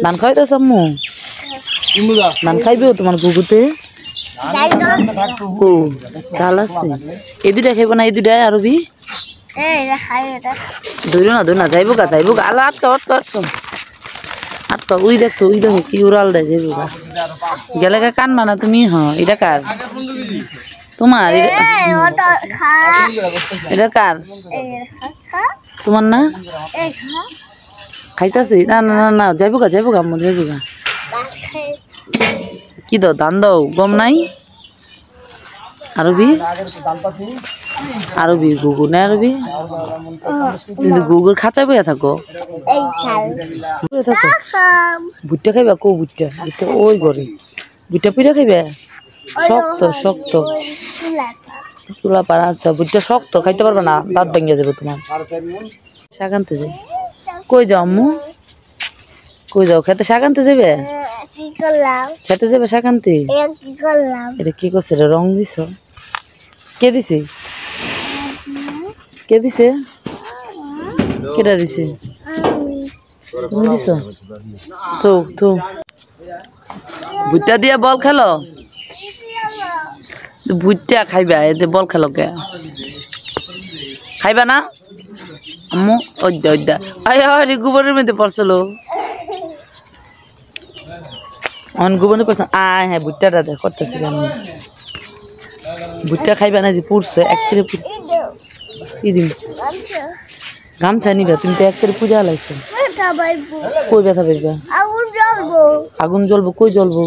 ধান খাইতেছ আম্মু? ধান খাইবেও তোমার গুগুতে? ও চাল আছে, এই দুটা খাইব না? এই দুটাই আরবি ধরো না যাইবো গা আল্লাহ আটকা উই দেখছো উই দেখো কি উড়াল দেয় যাইবো গা গেলে কানবা না তুমি। হ্যাঁ এটা কার? তোমার? এটা কার? তোমার না? খাইতাছি না যাইবো গা আম্মু যাইবো গা। কি দাও? ধান দাও? গম নাই? আরবি গুগু না? আরবি কিন্তু গুগুর খাঁচা বইয়া থাকো। ভুট্টা খাইবা? কো ভুট্টা? ওই ঘরে ভুট্টা পিঠা খাইবা? শক্ত চুলা পাড়া। আচ্ছা ভুট্টা শক্ত খাইতে পারবে না, দাঁত ভেঙে যাবে তোমার। শাক আনতে যাই। কই যাও আম্মু? কই যাও? খেতে শাক আনতে যাবে? খেতে যাবে শাক আনতে? এটা কি করছে? রং দিছ? কে দিছে? কেটা দিছে? তুমি দিছ? তো ভুট্টা দিয়ে বল খেলো? ভুট্টা খাইবা? এতে বল খেলো কে? খাইবা না আম্মু? ওইদা আরে গোবরের মধ্যে পড়ছিল। গোবরে পড়ছে। হ্যাঁ ভুট্টাটা দেখ করতেছি আমি। ভুট্টা খাইবা না? যে পুড়ছে একবারে কি দিন গামছা নিবা? তুমি তো একবারে পূজা লাইছো। কই ব্যথা পাইবা? আগুন জ্বলবো। কই জ্বলবো?